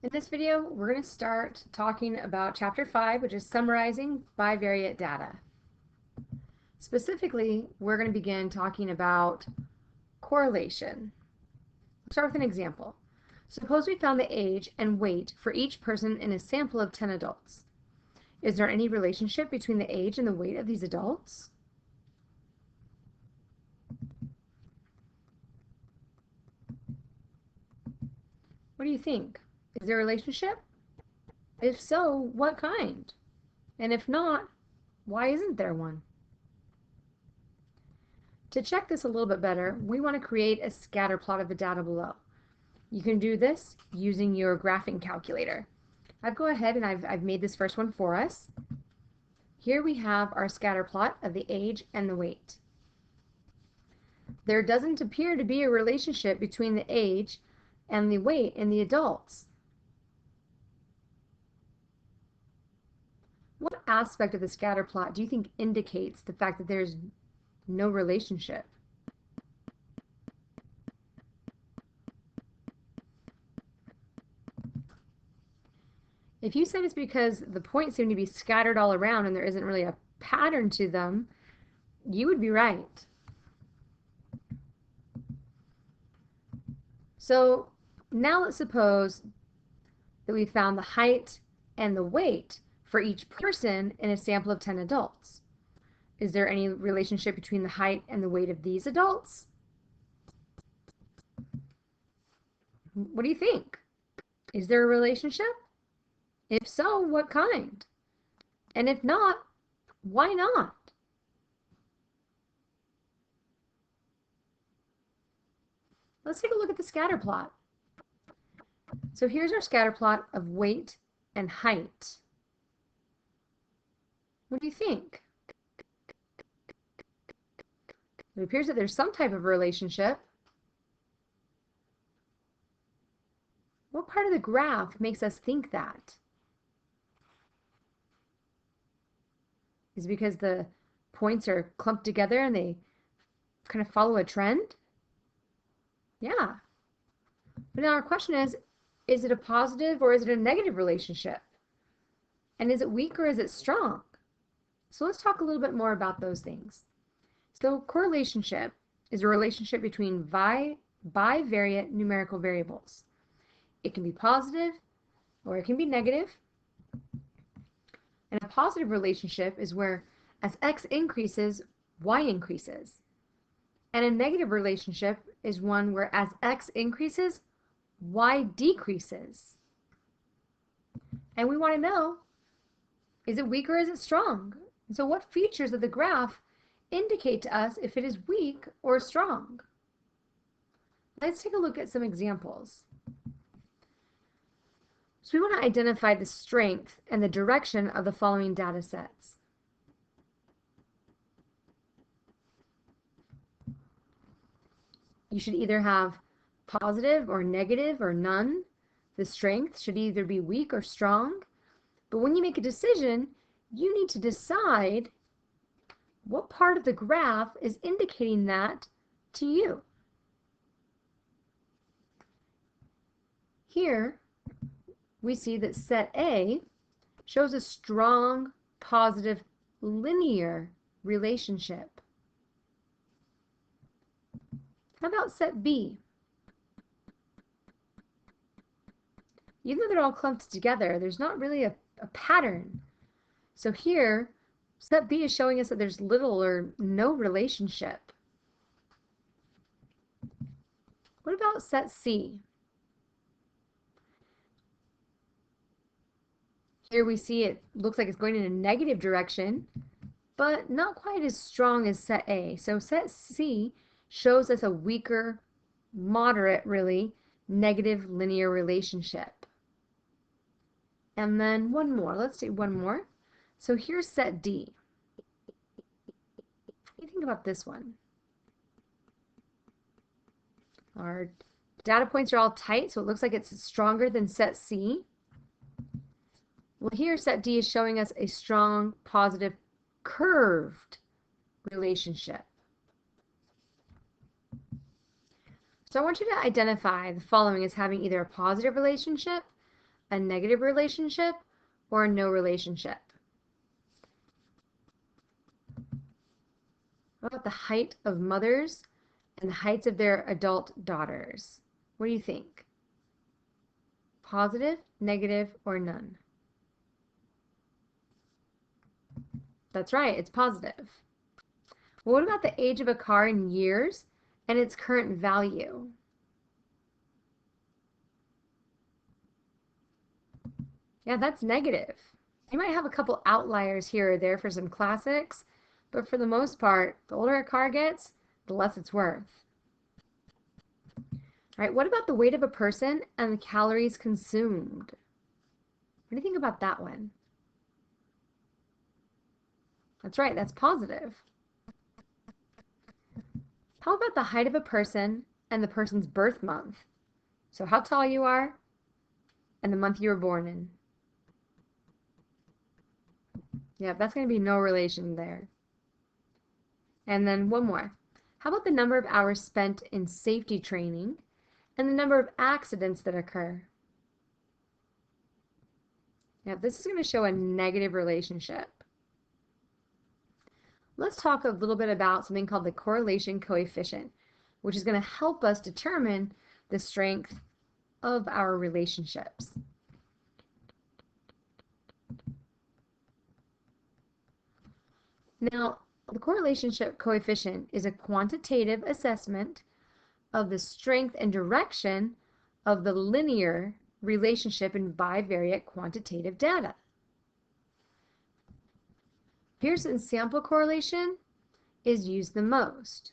In this video, we're going to start talking about Chapter 5, which is summarizing bivariate data. Specifically, we're going to begin talking about correlation. Let's start with an example. Suppose we found the age and weight for each person in a sample of 10 adults. Is there any relationship between the age and the weight of these adults? What do you think? Is there a relationship? If so, what kind? And if not, why isn't there one? To check this a little bit better, we want to create a scatter plot of the data below. You can do this using your graphing calculator. I've gone ahead and I've made this first one for us. Here we have our scatter plot of the age and the weight. There doesn't appear to be a relationship between the age and the weight in the adults. What aspect of the scatter plot do you think indicates the fact that there's no relationship? If you said it's because the points seem to be scattered all around and there isn't really a pattern to them, you would be right. So now let's suppose that we found the height and the weight for each person in a sample of 10 adults. Is there any relationship between the height and the weight of these adults? What do you think? Is there a relationship? If so, what kind? And if not, why not? Let's take a look at the scatter plot. So here's our scatter plot of weight and height. What do you think? It appears that there's some type of relationship. What part of the graph makes us think that? Is it because the points are clumped together and they kind of follow a trend? Yeah. But now our question is it a positive or is it a negative relationship? And is it weak or is it strong? So let's talk a little bit more about those things. So correlation is a relationship between bivariate numerical variables. It can be positive or it can be negative. And a positive relationship is where as x increases, y increases. And a negative relationship is one where as x increases, y decreases. And we want to know, is it weak or is it strong? And so what features of the graph indicate to us if it is weak or strong? Let's take a look at some examples. So we want to identify the strength and the direction of the following data sets. You should either have positive or negative or none. The strength should either be weak or strong. But when you make a decision, you need to decide what part of the graph is indicating that to you. Here, we see that set A shows a strong, positive, linear relationship. How about set B? Even though they're all clumped together, there's not really a pattern. So here, set B is showing us that there's little or no relationship. What about set C? Here we see it looks like it's going in a negative direction, but not quite as strong as set A. So set C shows us a weaker, moderate, really, negative linear relationship. And then one more. Let's do one more. So here's set D. What do you think about this one? Our data points are all tight, so it looks like it's stronger than set C. Well, here set D is showing us a strong, positive, curved relationship. So I want you to identify the following as having either a positive relationship, a negative relationship or a no relationship? What about the height of mothers and the heights of their adult daughters? What do you think? Positive, negative, or none? That's right, it's positive. Well, what about the age of a car in years and its current value? Yeah, that's negative. You might have a couple outliers here or there for some classics, but for the most part, the older a car gets, the less it's worth. All right, what about the weight of a person and the calories consumed? What do you think about that one? That's right, that's positive. How about the height of a person and the person's birth month? So how tall you are and the month you were born in. Yeah, that's going to be no relation there. And then one more. How about the number of hours spent in safety training and the number of accidents that occur? Yeah, this is going to show a negative relationship. Let's talk a little bit about something called the correlation coefficient, which is going to help us determine the strength of our relationships. Now, the correlation coefficient is a quantitative assessment of the strength and direction of the linear relationship in bivariate quantitative data. Pearson's sample correlation is used the most.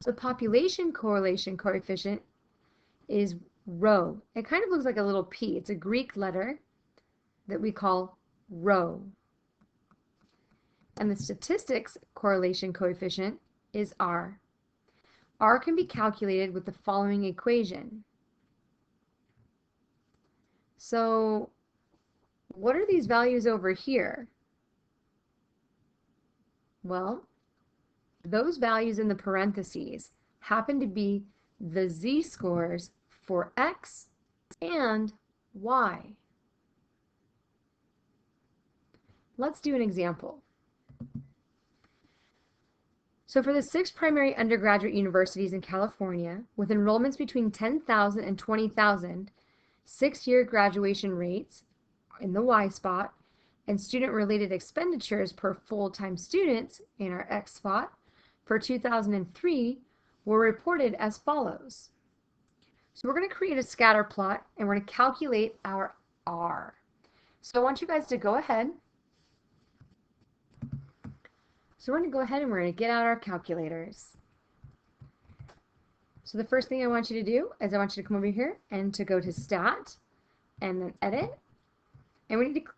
The population correlation coefficient is rho. It kind of looks like a little p. It's a Greek letter that we call rho. And the statistics correlation coefficient is r. R can be calculated with the following equation. So what are these values over here? Well, those values in the parentheses happen to be the z-scores for x and y. Let's do an example. So for the 6 primary undergraduate universities in California, with enrollments between 10,000 and 20,000, 6-year graduation rates in the Y spot, and student-related expenditures per full-time student in our X spot for 2003 were reported as follows. So we're going to create a scatter plot, and we're going to calculate our R. So I want you guys to go ahead. So we're going to go ahead and we're going to get out our calculators. So the first thing I want you to do is I want you to come over here and to go to Stat and then Edit. And we need to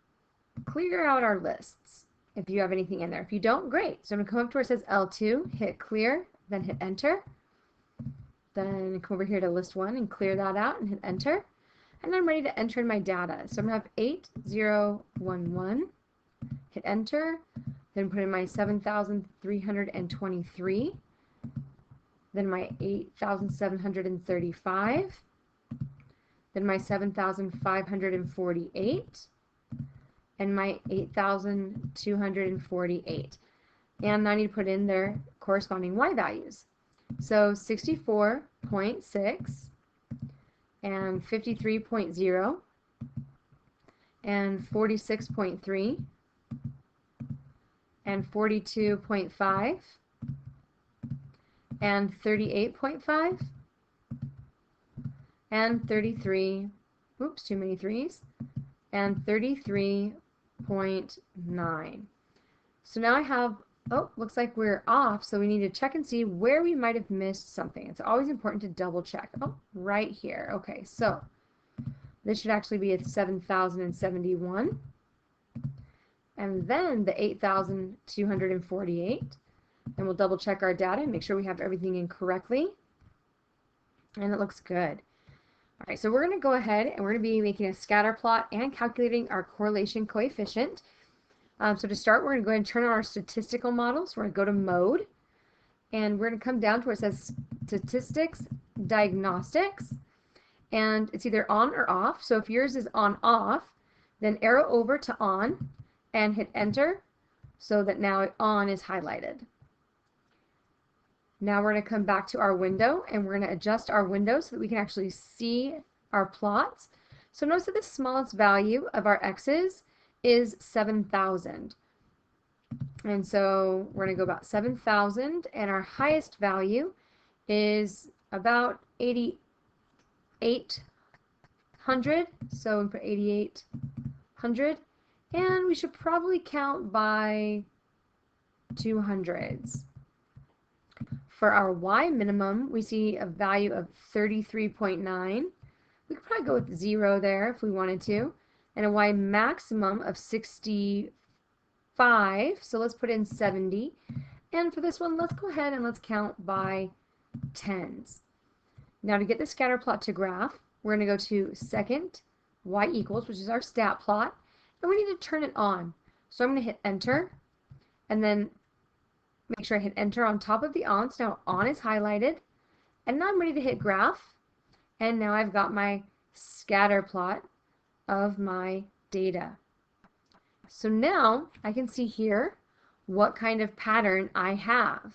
clear out our lists if you have anything in there. If you don't, great. So I'm going to come up to where it says L2, hit Clear, then hit Enter. Then come over here to List 1 and clear that out and hit Enter. And I'm ready to enter in my data. So I'm going to have 8011, hit Enter. Then put in my 7,323, then my 8,735, then my 7,548, and my 8,248. And I need to put in their corresponding y values. So 64.6 and 53.0 and 46.3 and 42.5 and 38.5 and 33, oops, too many threes, and 33.9. So now I have, oh, looks like we're off, so we need to check and see where we might have missed something. It's always important to double check. Oh, right here. Okay, so this should actually be a 7,071. And then the 8,248, and we'll double check our data and make sure we have everything in correctly, and it looks good. All right, so we're going to go ahead and we're going to be making a scatter plot and calculating our correlation coefficient. So to start, we're going to go ahead and turn on our statistical models. We're going to go to Mode, and we're going to come down to where it says Statistics, Diagnostics, and it's either on or off. So if yours is on off, then arrow over to on and hit enter so that now on is highlighted. Now we're going to come back to our window and we're going to adjust our window so that we can actually see our plots. So notice that the smallest value of our x's is 7,000. And so we're going to go about 7,000, and our highest value is about 8,800. So we put 8,800, and we should probably count by 200s. For our y minimum, we see a value of 33.9. We could probably go with 0 there if we wanted to. And a y maximum of 65. So let's put in 70. And for this one, let's go ahead and let's count by 10s. Now to get the scatter plot to graph, we're going to go to second, y equals, which is our stat plot. And we need to turn it on. So I'm going to hit enter. And then make sure I hit enter on top of the on. So now on is highlighted. And now I'm ready to hit graph. And now I've got my scatter plot of my data. So now I can see here what kind of pattern I have.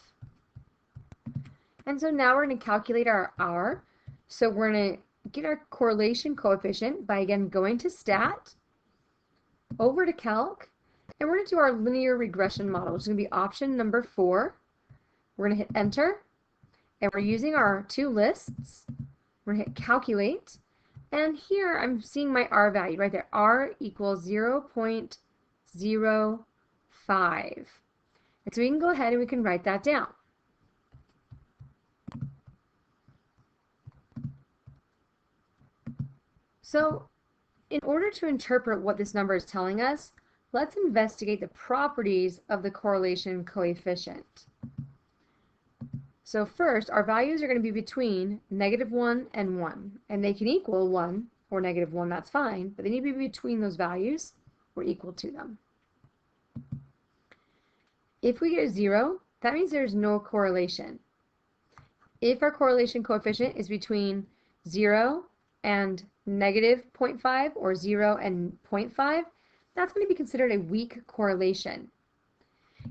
And so now we're going to calculate our R. So we're going to get our correlation coefficient by again going to stat, over to calc, and we're going to do our linear regression model, which is going to be option number 4. We're going to hit enter, and we're using our two lists. We're going to hit calculate, and here I'm seeing my R value right there. R equals 0.05. And so we can go ahead and we can write that down. So in order to interpret what this number is telling us, let's investigate the properties of the correlation coefficient. So first, our values are going to be between -1 and 1, and they can equal 1 or -1, that's fine, but they need to be between those values or equal to them. If we get a 0, that means there's no correlation. If our correlation coefficient is between 0 and -0.5 or 0 and 0.5, that's going to be considered a weak correlation.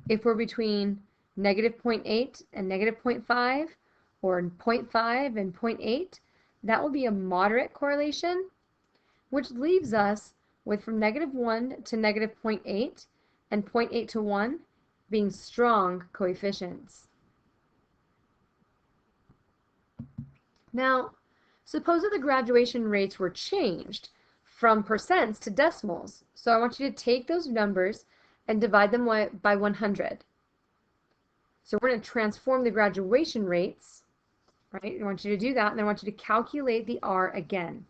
If we're between -0.8 and -0.5 or 0.5 and 0.8, that will be a moderate correlation, which leaves us with from -1 to -0.8 and 0.8 to 1 being strong coefficients. Now, suppose that the graduation rates were changed from percents to decimals. So I want you to take those numbers and divide them by 100. So we're going to transform the graduation rates, right? I want you to do that, and I want you to calculate the R again.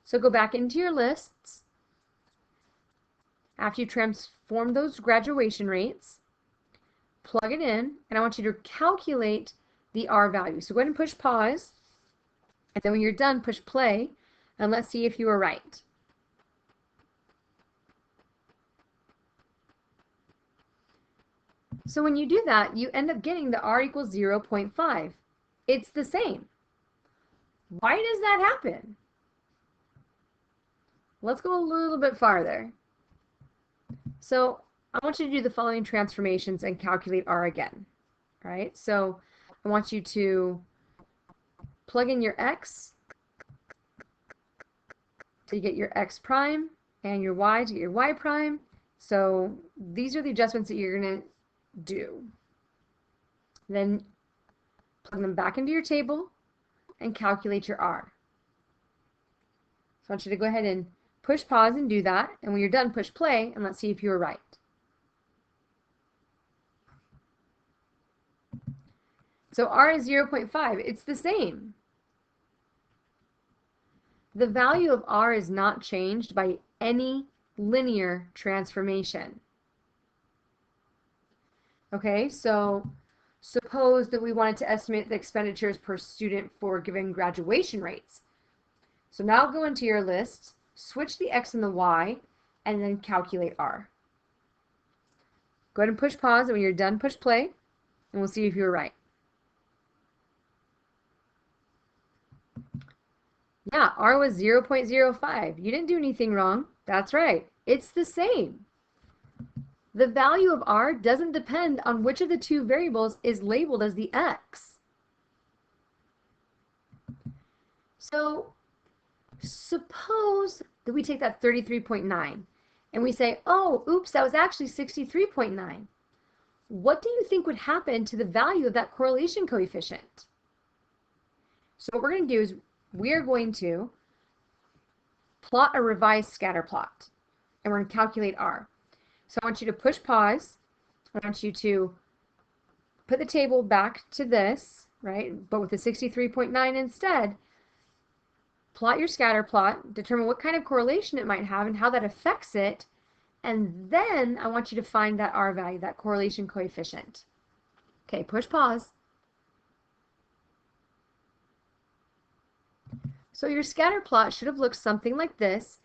So go back into your lists. After you transform those graduation rates, plug it in, and I want you to calculate the R value. So go ahead and push pause, and then when you're done, push play, and let's see if you were right. So when you do that, you end up getting the R equals 0.5. It's the same. Why does that happen? Let's go a little bit farther. So I want you to do the following transformations and calculate R again. All right, so I want you to plug in your X to get your X prime and your Y to get your Y prime. So these are the adjustments that you're going to do. Then plug them back into your table and calculate your R. So I want you to go ahead and push pause and do that, and when you're done, push play, and let's see if you were right. So R is 0.5. It's the same. The value of R is not changed by any linear transformation. Okay, so suppose that we wanted to estimate the expenditures per student for given graduation rates. So now go into your list, switch the X and the Y, and then calculate R. Go ahead and push pause, and when you're done, push play, and we'll see if you were right. Yeah, R was 0.05. You didn't do anything wrong. That's right. It's the same. The value of R doesn't depend on which of the two variables is labeled as the X. So suppose that we take that 33.9 and we say, oh, oops, that was actually 63.9. What do you think would happen to the value of that correlation coefficient? So what we're going to do is we are going to plot a revised scatter plot, and we're going to calculate R. So I want you to push pause. I want you to put the table back to this, right, but with the 63.9 instead. Plot your scatter plot, determine what kind of correlation it might have and how that affects it, and then I want you to find that R value, that correlation coefficient. Okay, push pause. So your scatter plot should have looked something like this,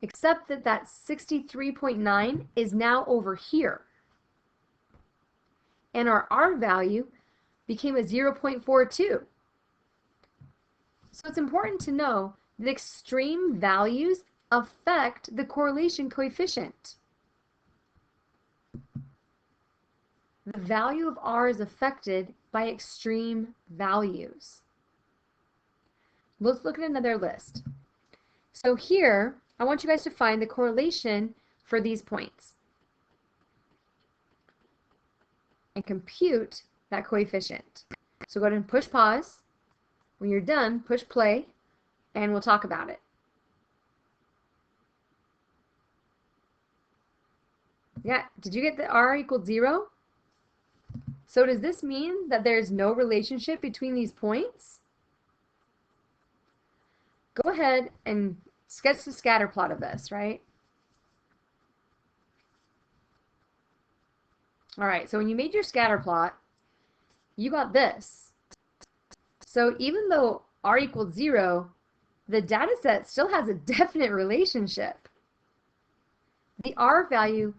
except that that 63.9 is now over here. And our R value became a 0.42. So it's important to know that extreme values affect the correlation coefficient. The value of R is affected by extreme values. Let's look at another list. So here, I want you guys to find the correlation for these points and compute that coefficient. So go ahead and push pause. When you're done, push play, and we'll talk about it. Yeah, did you get the R equals 0? So does this mean that there's no relationship between these points? Go ahead and sketch the scatter plot of this, right? All right, so when you made your scatter plot, you got this. So even though R equals 0, the data set still has a definite relationship. The R value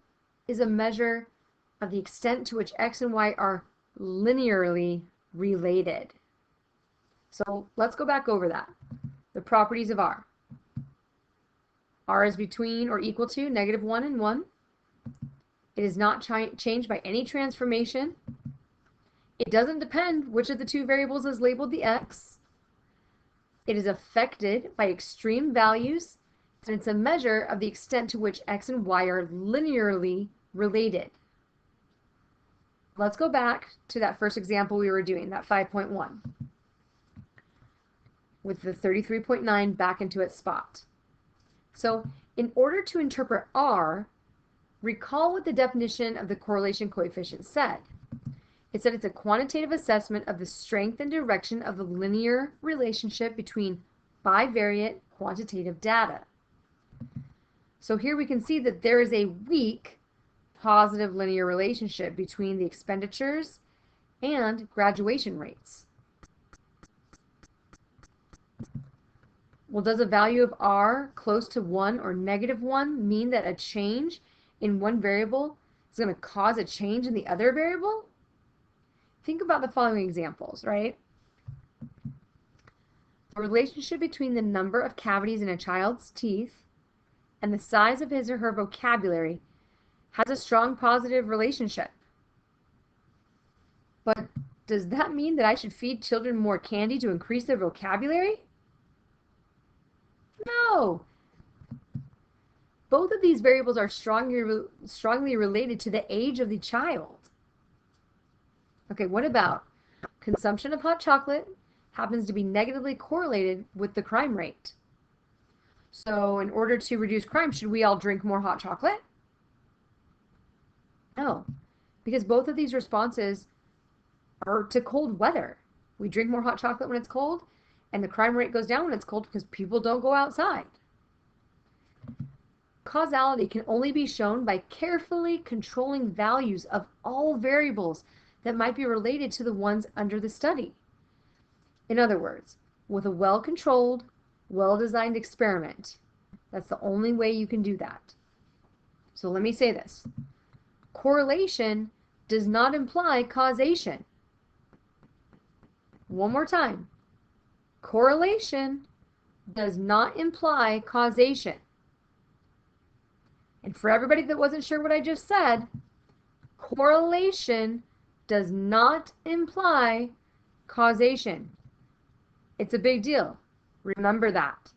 is a measure of the extent to which X and Y are linearly related. So let's go back over that. The properties of R. R is between or equal to -1 and 1. It is not changed by any transformation. It doesn't depend which of the two variables is labeled the X. It is affected by extreme values, and it's a measure of the extent to which X and Y are linearly related. Let's go back to that first example we were doing, that 5.1, with the 33.9 back into its spot. So in order to interpret R, recall what the definition of the correlation coefficient said. It said it's a quantitative assessment of the strength and direction of the linear relationship between bivariate quantitative data. So here we can see that there is a weak positive linear relationship between the expenditures and graduation rates. Well, does a value of R close to 1 or -1 mean that a change in one variable is going to cause a change in the other variable? Think about the following examples, right? The relationship between the number of cavities in a child's teeth and the size of his or her vocabulary has a strong positive relationship. But does that mean that I should feed children more candy to increase their vocabulary? No. Both of these variables are strongly related to the age of the child. Okay, what about consumption of hot chocolate happens to be negatively correlated with the crime rate? So in order to reduce crime, should we all drink more hot chocolate? No, because both of these responses are to cold weather. We drink more hot chocolate when it's cold, and the crime rate goes down when it's cold because people don't go outside. Causality can only be shown by carefully controlling values of all variables that might be related to the ones under the study. In other words, with a well-controlled, well-designed experiment, that's the only way you can do that. So let me say this. Correlation does not imply causation. One more time. Correlation does not imply causation. And for everybody that wasn't sure what I just said, correlation does not imply causation. It's a big deal. Remember that.